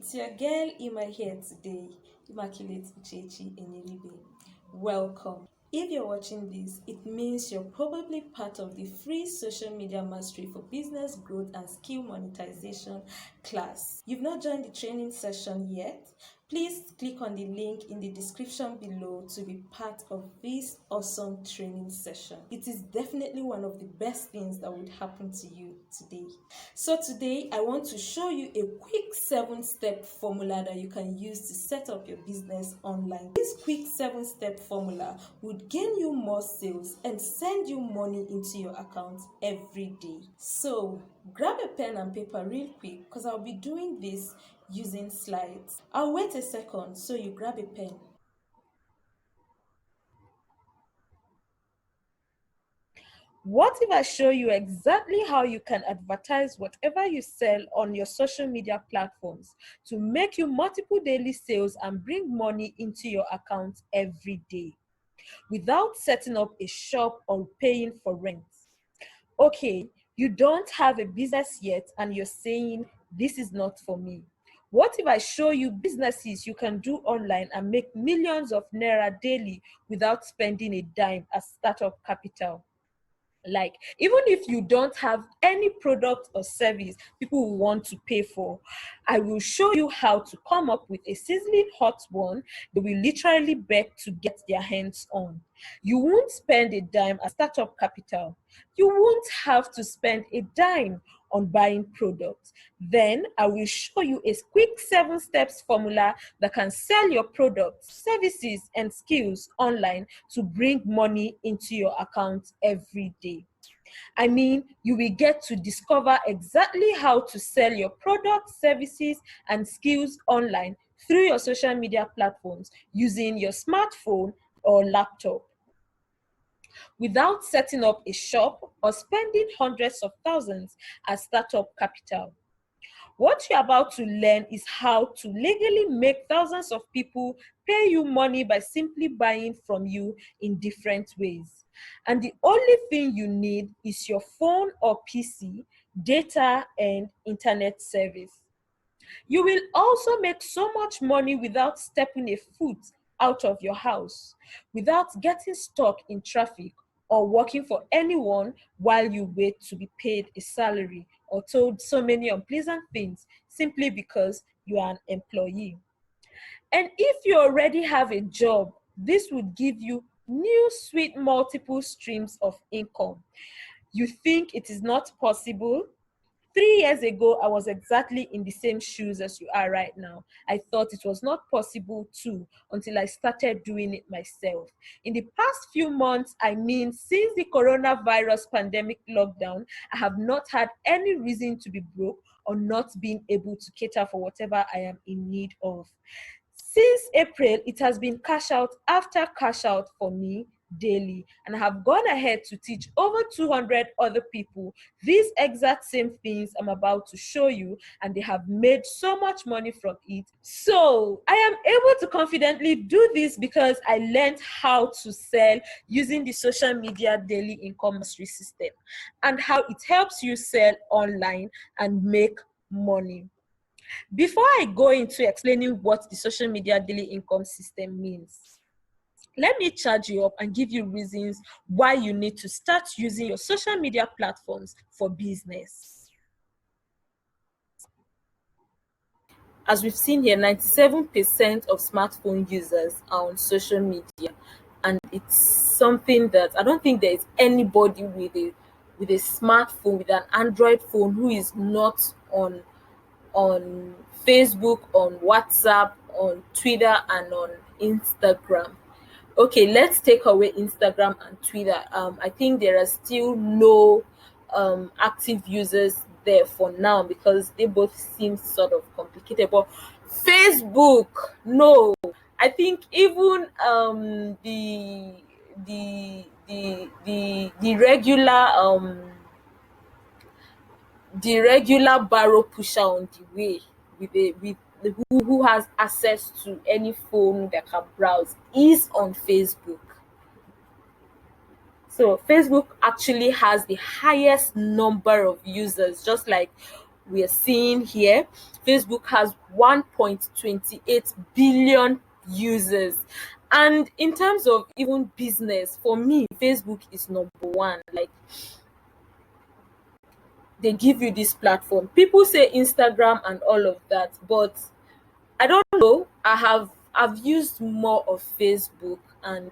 It's your girl Ima here today, Immaculate Uchechi Enyiribe. Welcome. If you're watching this, it means you're probably part of the free social media mastery for business growth and skill monetization class. You've not joined the training session yet? Please click on the link in the description below to be part of this awesome training session. It is definitely one of the best things that would happen to you today. So today I want to show you a quick 7-step formula that you can use to set up your business online. This quick 7-step formula would gain you more sales and send you money into your account every day. So grab a pen and paper real quick because I'll be doing this using slides. I'll wait a second so you grab a pen. What if I show you exactly how you can advertise whatever you sell on your social media platforms to make you multiple daily sales and bring money into your account every day without setting up a shop or paying for rent? Okay, you don't have a business yet and you're saying, this is not for me. What if I show you businesses you can do online and make millions of naira daily without spending a dime as startup capital? Like, even if you don't have any product or service people will want to pay for, I will show you how to come up with a sizzling hot one they will literally beg to get their hands on. You won't spend a dime as startup capital. You won't have to spend a dime on buying products. Then I will show you a quick 7 steps formula that can sell your products, services, and skills online to bring money into your account every day. I mean, you will get to discover exactly how to sell your products, services, and skills online through your social media platforms using your smartphone or laptop without setting up a shop or spending hundreds of thousands as startup capital. What you're about to learn is how to legally make thousands of people pay you money by simply buying from you in different ways. And the only thing you need is your phone or PC, data, and internet service. You will also make so much money without stepping a foot out of your house, without getting stuck in traffic or working for anyone while you wait to be paid a salary or told so many unpleasant things simply because you are an employee. And if you already have a job, this would give you new sweet multiple streams of income. You think it is not possible? 3 years ago, I was exactly in the same shoes as you are right now. I thought it was not possible too until I started doing it myself. In the past few months, I mean, since the coronavirus pandemic lockdown, I have not had any reason to be broke or not being able to cater for whatever I am in need of. Since April, it has been cash out after cash out for me daily, and I have gone ahead to teach over 200 other people these exact same things I'm about to show you, and they have made so much money from it. So I am able to confidently do this because I learned how to sell using the social media daily income mastery system and how it helps you sell online and make money. Before I go into explaining what the social media daily income system means, let me charge you up and give you reasons why you need to start using your social media platforms for business. As we've seen here, 97% of smartphone users are on social media, and it's something that I don't think there is anybody with a smartphone, with an Android phone, who is not on Facebook, on WhatsApp, on Twitter, and on Instagram. Okay, let's take away Instagram and Twitter. I think there are still no active users there for now because they both seem sort of complicated. But Facebook, no. I think even the regular barrow pusher on the way who has access to any phone that can browse is on Facebook. So Facebook actually has the highest number of users, just like we are seeing here. Facebook has 1.28 billion users. And in terms of even business, for me, Facebook is number one. Like, they give you this platform. People say Instagram and all of that, but I don't know. I've used more of Facebook, and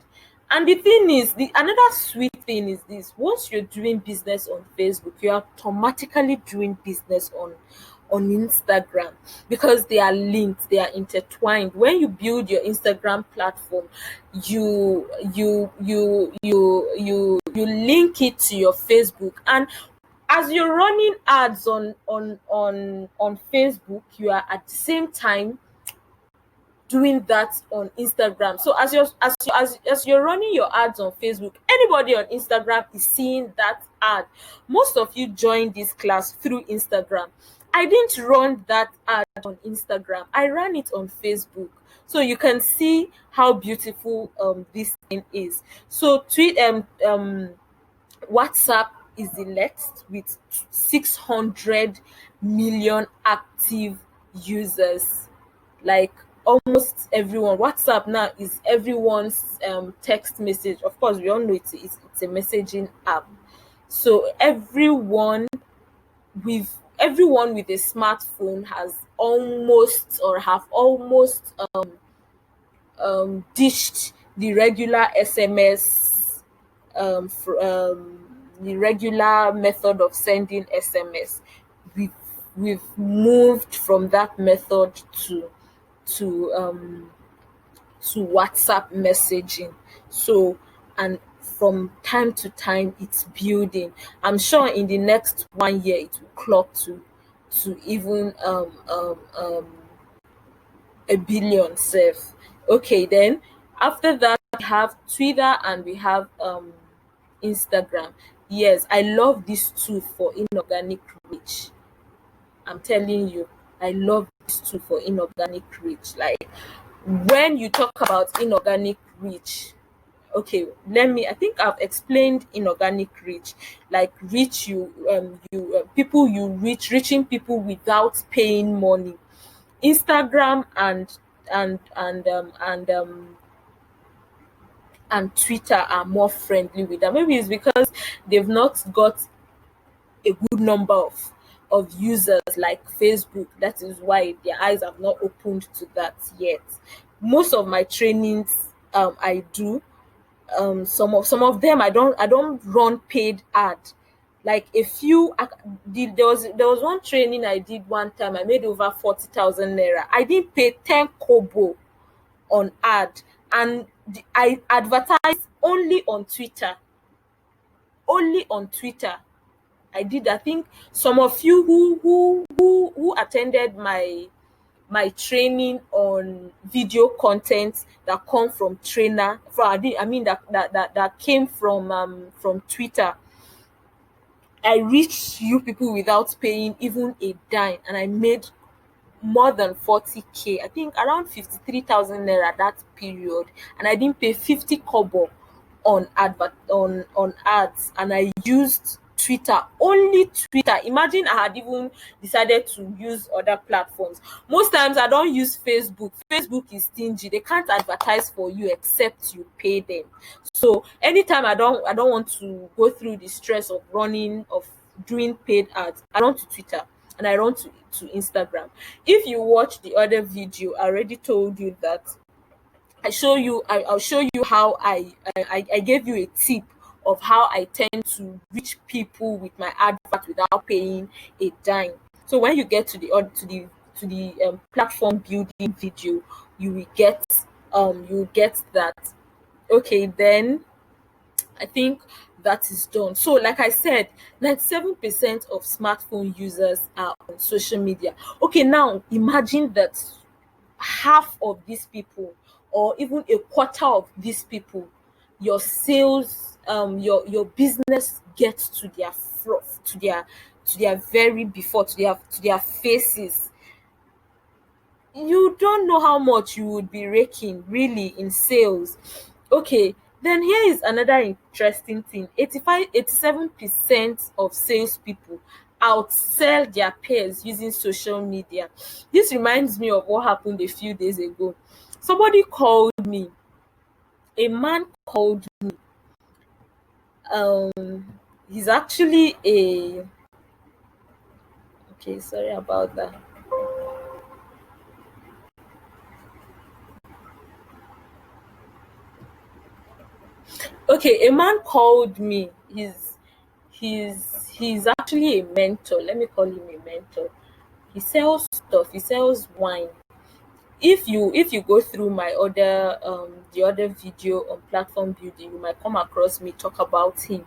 the thing is, the another sweet thing is this: once you're doing business on Facebook, you're automatically doing business on Instagram, because they are linked, they are intertwined. When you build your Instagram platform, you link it to your Facebook, and as you're running ads on Facebook, you are at the same time doing that on Instagram. So as you're running your ads on Facebook, anybody on Instagram is seeing that ad. Most of you joined this class through Instagram. I didn't run that ad on Instagram. I ran it on Facebook. So you can see how beautiful this thing is. So tweet WhatsApp is the next with 600 million active users. Like, almost everyone. WhatsApp now is everyone's text message. Of course, we all know it's a messaging app. So everyone with a smartphone has almost or have almost dished the regular SMS, the regular method of sending SMS. We've we've moved from that method to um to WhatsApp messaging. So, and from time to time, it's building. I'm sure in the next 1 year it will clock to even a billion self. Okay, then after that we have Twitter and we have Instagram. Yes, I love these two for inorganic reach. I'm telling you, I love these two for inorganic reach. Like, when you talk about inorganic reach, okay, I think I've explained inorganic reach. Like, reach, people you reaching people without paying money. Instagram and Twitter are more friendly with that. Maybe it's because they've not got a good number of users like Facebook. That is why their eyes have not opened to that yet. Most of my trainings, I do. Some of them I don't run paid ad. Like, a few there was one training I did one time. I made over 40,000 naira. I didn't pay 10 kobo on ad, and I advertised only on Twitter. Only on Twitter. I did. I think some of you who attended my training on video content that come from trainer from I mean that came from Twitter. I reached you people without paying even a dime, and I made more than 40K. I think around 53,000 naira that period, and I didn't pay 50 kobo on ads, and I used Twitter, only Twitter. Imagine I had even decided to use other platforms. Most times I don't use Facebook. Facebook is stingy. They can't advertise for you except you pay them. So anytime I don't want to go through the stress of doing paid ads, I run to Twitter and I run to Instagram. If you watch the other video, I already told you that I'll show you how I gave you a tip of how I tend to reach people with my advert without paying a dime. So when you get to the platform building video, you will get that. Okay, then I think that is done. So, like I said, 97% of smartphone users are on social media. Okay, now imagine that half of these people, or even a quarter of these people, your sales, your business gets to their to their very before to their faces. You don't know how much you would be raking really in sales. Okay, then here is another interesting thing. 87% of salespeople outsell their peers using social media. This reminds me of what happened a few days ago. Somebody called me, a man called me. He's actually a okay, sorry about that. Okay, a man called me. He's actually a mentor. Let me call him a mentor. He sells stuff. He sells wine. If you go through my other the other video on platform building, you might come across me talk about him.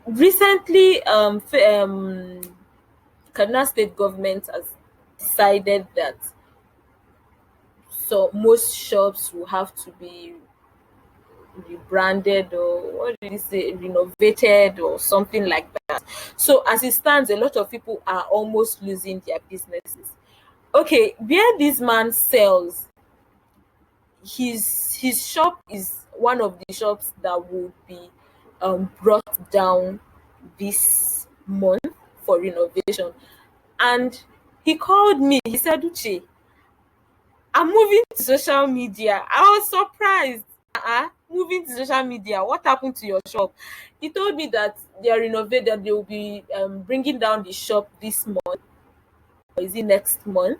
Recently, Kaduna State government has decided that so most shops will have to be rebranded, or what did you say, renovated or something like that. So as it stands, a lot of people are almost losing their businesses. Okay, where this man sells, his shop is one of the shops that will be brought down this month for renovation. And he called me, he said, Uche, I'm moving to social media. I was surprised. Moving to social media. What happened to your shop? He told me that they are renovated. They will be bringing down the shop this month. Or is it next month?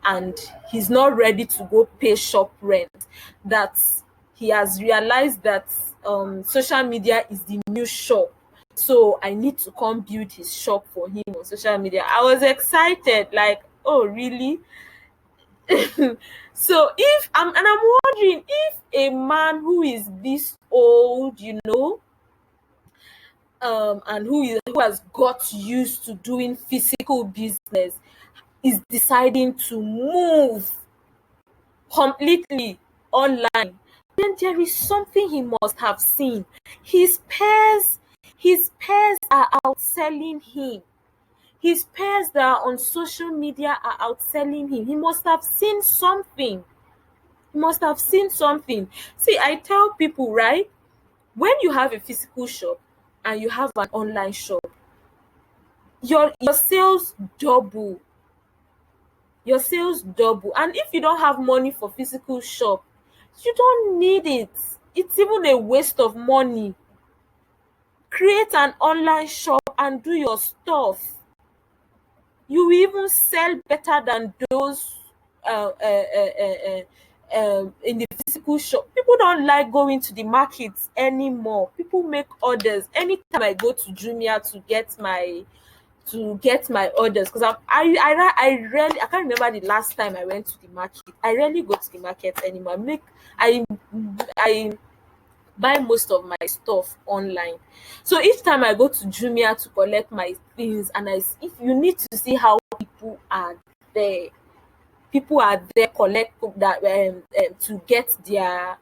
And he's not ready to go pay shop rent. That he has realized that social media is the new shop. So I need to come build his shop for him on social media. I was excited, like, oh, really? So if I'm wondering if a man who is this old, and who has got used to doing physical business is deciding to move completely online, then there is something he must have seen. His peers are outselling him. His peers that are on social media are outselling him. He must have seen something. He must have seen something. See, I tell people, right? When you have a physical shop and you have an online shop, your sales double. Your sales double. And if you don't have money for physical shop, you don't need it. It's even a waste of money. Create an online shop and do your stuff. You will even sell better than those in the physical shop. People don't like going to the markets anymore. People make orders. Anytime I go to Jumia to get my orders, because I rarely, I can't remember the last time I went to the market. I rarely go to the market anymore. I buy most of my stuff online. So each time I go to Jumia to collect my things, and if you need to see how there people are there collect that to get their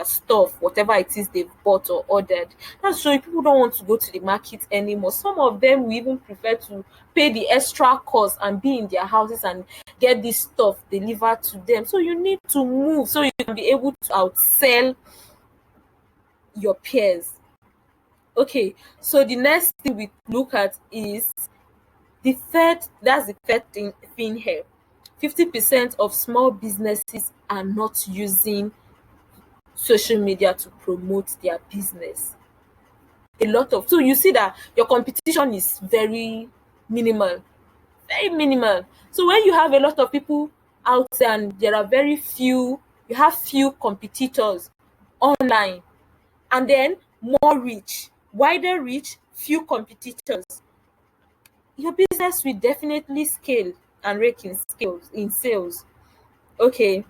stuff, whatever it is they've bought or ordered. That's showing people don't want to go to the market anymore. Some of them will even prefer to pay the extra cost and be in their houses and get this stuff delivered to them. So you need to move so you can be able to outsell your peers. Okay, so the next thing we look at is the third thing here. 50% of small businesses are not using social media to promote their business. So you see that your competition is very minimal, very minimal. So when you have a lot of people out there and there are you have few competitors online, and then more reach, wider reach, few competitors, your business will definitely scale and rake in sales. Okay,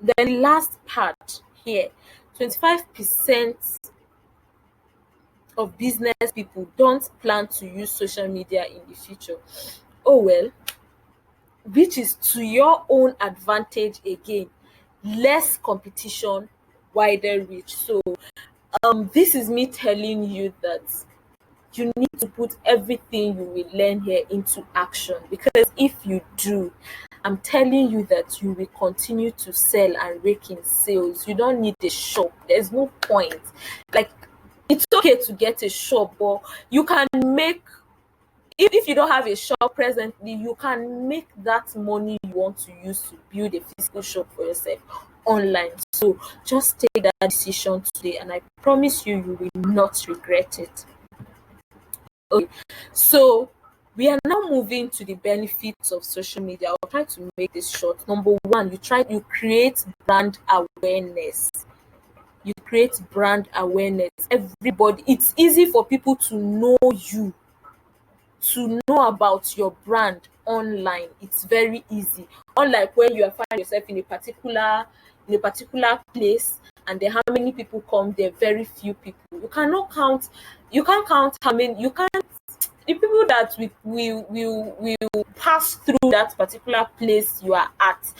then last part here, 25% of business people don't plan to use social media in the future. Oh well, which is to your own advantage again. Less competition, wider reach. So this is me telling you that you need to put everything you will learn here into action, because if you do, I'm telling you that you will continue to sell and rake in sales. You don't need a shop. There's no point. Like, it's okay to get a shop, but you can make, if you don't have a shop presently, you can make that money you want to use to build a physical shop for yourself online. So just take that decision today, and I promise you, you will not regret it. Okay, so we are now moving to the benefits of social media. I'll try to make this short. Number one, you create brand awareness. You create brand awareness. Everybody, it's easy for people to know you, to know about your brand online. It's very easy. Unlike when you find yourself in a particular place, and then how many people come there, very few people. You can't count how many, you can't, the people that will pass through that particular place you are at,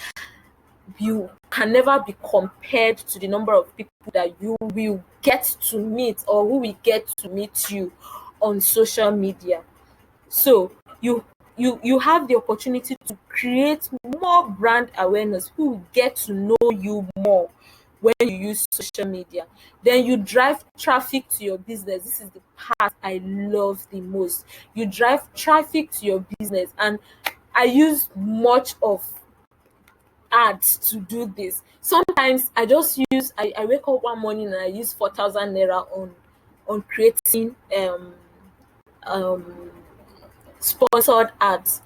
you can never be compared to the number of people that you will get to meet, or who will get to meet you on social media. So you have the opportunity to create more brand awareness, who will get to know you more when you use social media. Then you drive traffic to your business. This is the part I love the most. You drive traffic to your business, and I use much of ads to do this. Sometimes I wake up one morning and I use 4,000 naira on creating um sponsored ads.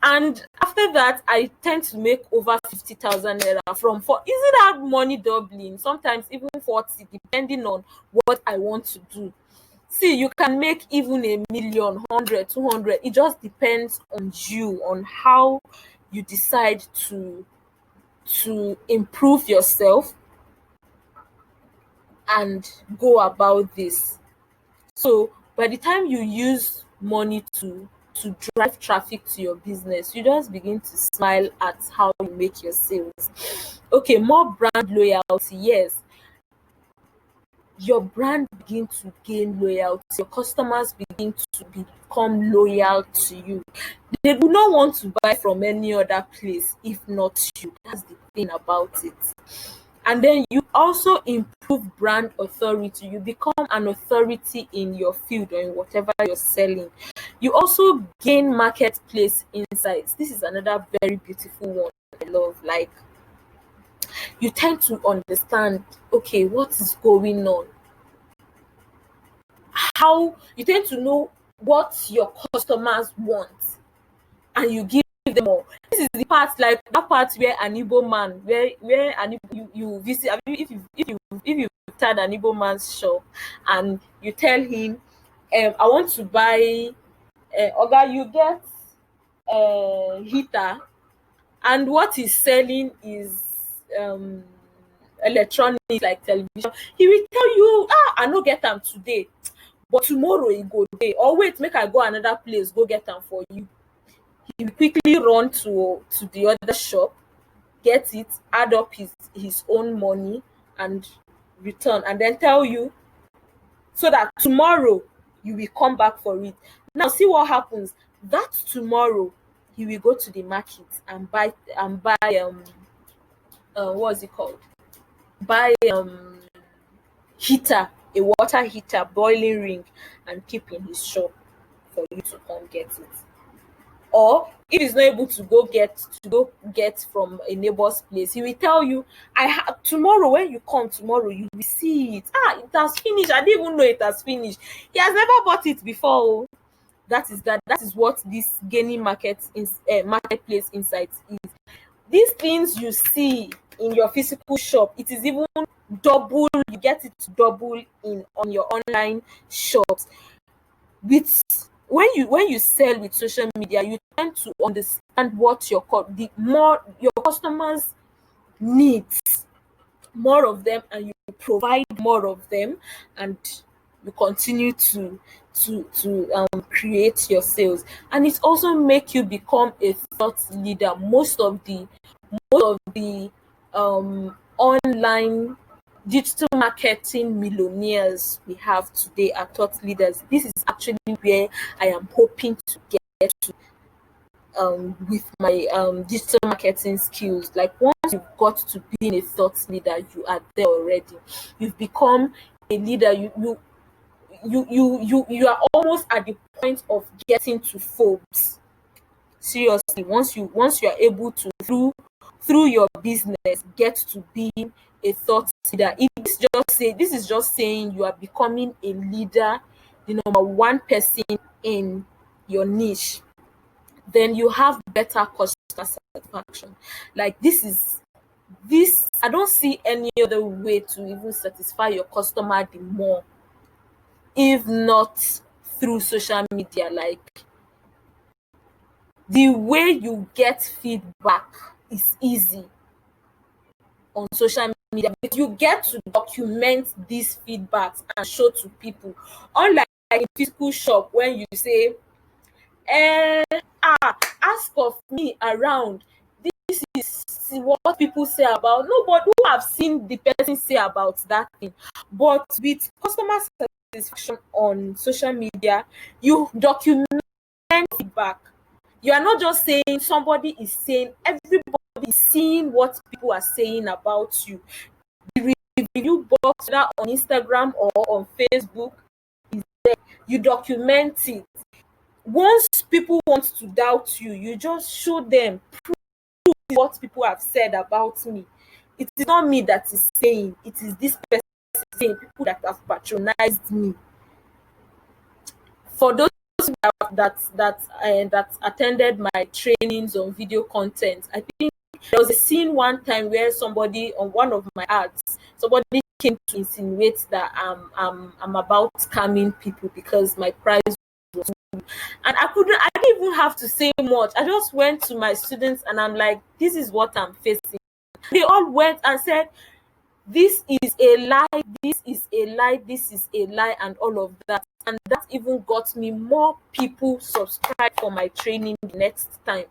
And after that, I tend to make over 50,000 naira from, for isn't that money doubling? Sometimes even 40, depending on what I want to do. See, you can make even a million, 100, 200. It just depends on you, on how you decide to improve yourself and go about this. So by the time you use money to drive traffic to your business, you just begin to smile at how you make your sales. Okay, more brand loyalty. Yes, your brand begin to gain loyalty. Your customers begin to become loyal to you. They do not want to buy from any other place if not you. That's the thing about it. And then you also improve brand authority. You become an authority in your field or in whatever you're selling. You also gain marketplace insights. This is another very beautiful one I love. Like, you tend to understand, okay, what is going on, how you tend to know what your customers want, and you give them more. This is the part, like that part where an Igbo man, where you visit. I mean, if you visited an Igbo man's shop and you tell him, I want to buy, Oga, you get heater, and what he's selling is electronics like television. He will tell you, I no get them today, but tomorrow he go dey, or wait, make I go another place go get them for you. He will quickly run to the other shop, get it, add up his own money, and return, and then tell you, so that tomorrow you will come back for it. Now see what happens. That tomorrow he will go to the market and buy what's it called? Buy heater, a water heater, boiling ring, and keep in his shop for you to come get it. Or if he's not able to go get from a neighbor's place, he will tell you, tomorrow, when you come tomorrow, you will see it. It has finished. I didn't even know it has finished. He has never bought it before. Oh. That is what this gaining marketplace insights is. These things you see in your physical shop, it is even double. You get it double in on your online shops. With when you sell with social media, you tend to understand what the more your customers needs, more of them, and you provide more of them, and you continue to create your sales. And it also make you become a thought leader. Most of the online digital marketing millionaires we have today are thought leaders. This is actually where I am hoping to get to with my digital marketing skills. Like, once you've got to being a thought leader, you are there already. You've become a leader. You you are almost at the point of getting to Forbes. Seriously, once you are able to, through your business, get to be a thought leader, this is just saying you are becoming a leader, the number one person in your niche. Then you have better customer satisfaction. Like, this I don't see any other way to even satisfy your customer the more, if not through social media. Like, the way you get feedback is easy on social media, because you get to document these feedbacks and show to people, unlike in physical shop when you say, eh, ask of me around, this is what people say about, nobody who have seen the person say about that thing. But with customer satisfaction on social media, you document feedback. You are not just saying somebody is saying, everybody is seeing what people are saying about you. The review box, whether on Instagram or on Facebook, is there. You document it. Once people want to doubt you, you just show them proof what people have said about me. It is not me that is saying, it is this person saying, people that have patronized me. For those that attended my trainings on video content, I think there was a scene one time where somebody on one of my ads, somebody came to insinuate that I'm about scamming people because my price was, and I didn't even have to say much. I just went to my students and I'm like, this is what I'm facing. They all went and said, this is a lie, this is a lie, this is a lie, and all of that. And that even got me more people subscribed for my training the next time.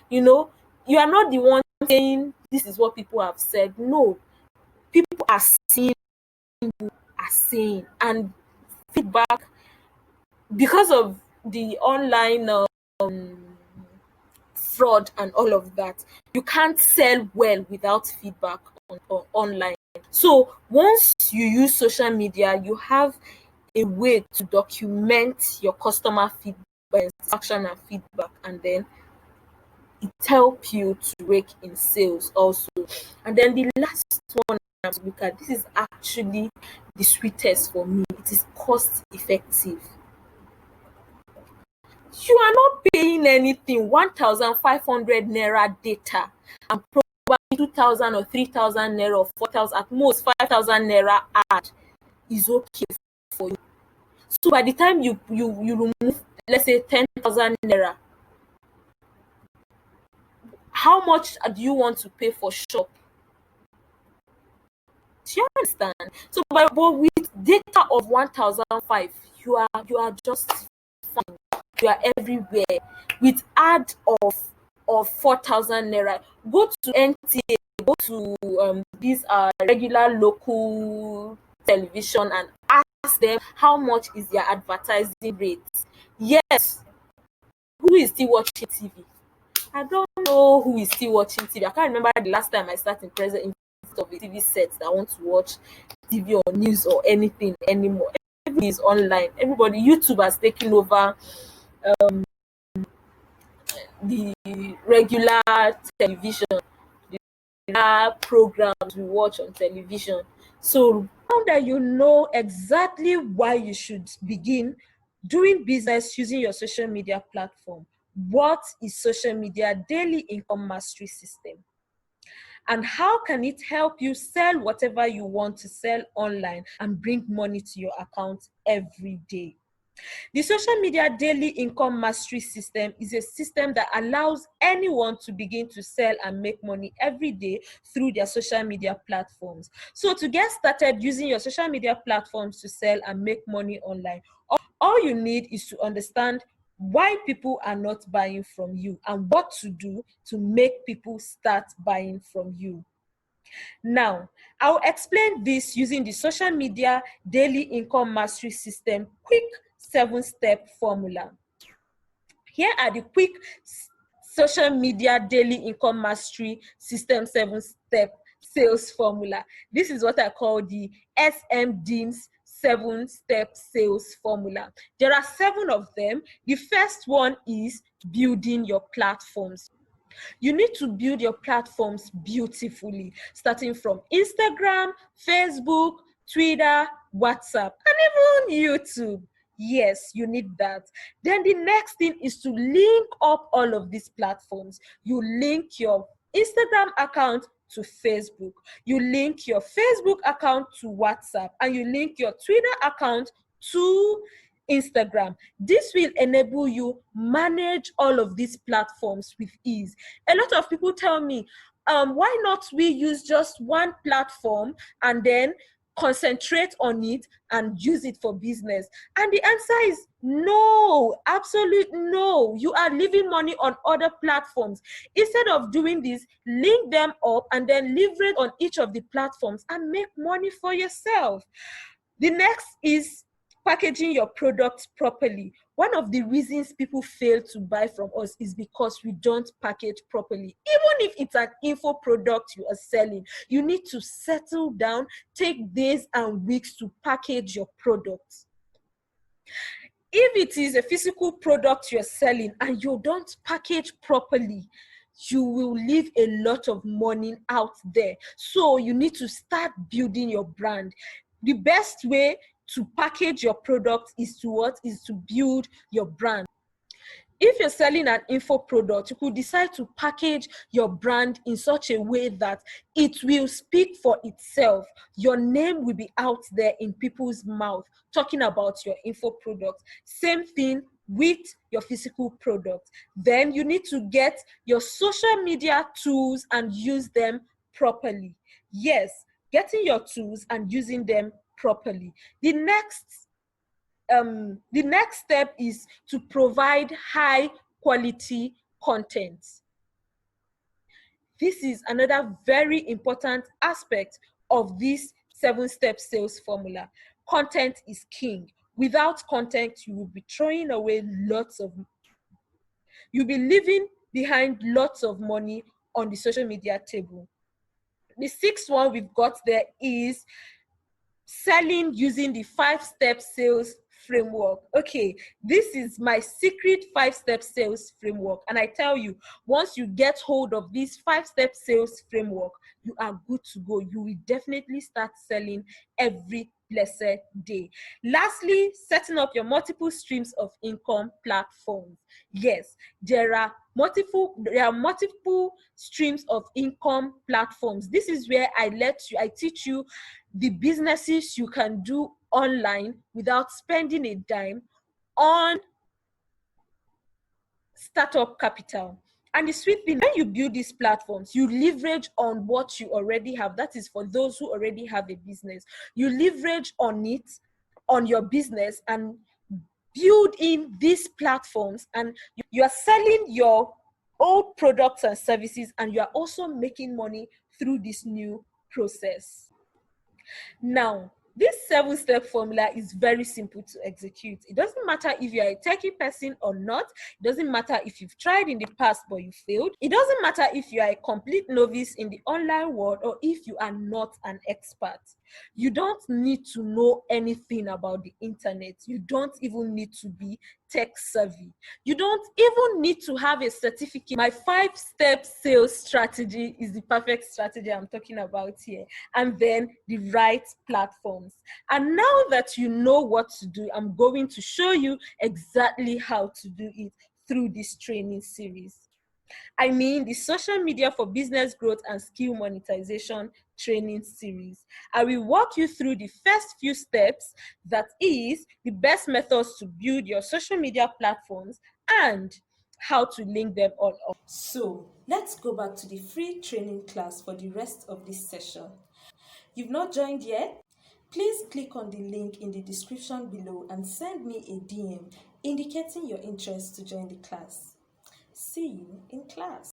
You know, you are not the one saying this is what people have said. No, people are seeing, people are saying, and feedback, because of the online fraud and all of that, you can't sell well without feedback on online. So once you use social media, you have a way to document your customer feedback, action and feedback, and then it helps you to rake in sales also. And then the last one I have to look at, this is actually the sweetest for me. It is cost effective. You are not paying anything. 1,500 naira data and probably 2,000 or 3,000 naira or 4,000, at most 5,000 naira ad is okay for you. So by the time you remove, let's say 10,000 naira, how much do you want to pay for shop? Do you understand? So but with data of 1,005, you are just fine. You are everywhere. With ad of 4,000 naira, go to NTA, go to these regular local television and ask them how much is their advertising rate. Yes, who is still watching TV? I don't know who is still watching TV. I can't remember the last time I sat in present in front of a TV set that I want to watch TV or news or anything anymore. Everything is online. Everybody, YouTube has taken over the regular television, the regular programs we watch on television. So now that you know exactly why you should begin doing business using your social media platform, what is social media daily income mastery system? And how can it help you sell whatever you want to sell online and bring money to your account every day? The social media daily income mastery system is a system that allows anyone to begin to sell and make money every day through their social media platforms. So to get started using your social media platforms to sell and make money online, all you need is to understand why people are not buying from you and what to do to make people start buying from you. Now, I'll explain this using the social media daily income mastery system quick 7-step formula. Here are the quick social media daily income mastery system 7-step sales formula. This is what I call the SMDIMS 7-step sales formula. There are 7 of them. The first one is building your platforms. You need to build your platforms beautifully, starting from Instagram, Facebook, Twitter, WhatsApp, and even YouTube. Yes, you need that. Then the next thing is to link up all of these platforms. You link your Instagram account to Facebook, you link your Facebook account to WhatsApp, and you link your Twitter account to Instagram. This will enable you manage all of these platforms with ease. A lot of people tell me, why not we use just one platform and then concentrate on it and use it for business? And the answer is no, absolute no. You are leaving money on other platforms. Instead of doing this, link them up and then leverage on each of the platforms and make money for yourself. The next is packaging your products properly. One of the reasons people fail to buy from us is because we don't package properly. Even if it's an info product you are selling, you need to settle down, take days and weeks to package your products. If it is a physical product you're selling and you don't package properly, you will leave a lot of money out there. So you need to start building your brand. The best way to package your product is to what? Is to build your brand. If you're selling an info product, you could decide to package your brand in such a way that it will speak for itself. Your name will be out there in people's mouth talking about your info product. Same thing with your physical product. Then you need to get your social media tools and use them properly. Yes, getting your tools and using them properly. The next step is to provide high quality content. This is another very important aspect of this 7-step sales formula. Content is king. Without content, you will be throwing away you'll be leaving behind lots of money on the social media table. The 6th one we've got there is selling using the 5-step sales framework. Okay, this is my secret 5-step sales framework. And I tell you, once you get hold of this 5-step sales framework, you are good to go. You will definitely start selling every blessed day. Lastly, setting up your multiple streams of income platforms. Yes, there are multiple streams of income platforms. This is where I teach you the businesses you can do online without spending a dime on startup capital. And the sweet thing, when you build these platforms, you leverage on what you already have. That is for those who already have a business. You leverage on it, on your business, and build in these platforms, and you are selling your old products and services, and you are also making money through this new process. Now, this 7-step formula is very simple to execute. It doesn't matter if you're a techie person or not. It doesn't matter if you've tried in the past but you failed. It doesn't matter if you are a complete novice in the online world or if you are not an expert. You don't need to know anything about the internet. You don't even need to be tech savvy. You don't even need to have a certificate. My 5-step sales strategy is the perfect strategy I'm talking about here. And then the right platforms. And now that you know what to do, I'm going to show you exactly how to do it through this training series. I mean the social media for business growth and skill monetization training series. I will walk you through the first few steps, that is the best methods to build your social media platforms and how to link them all up. So let's go back to the free training class for the rest of this session. You've not joined yet? Please click on the link in the description below and send me a DM indicating your interest to join the class. See you in class.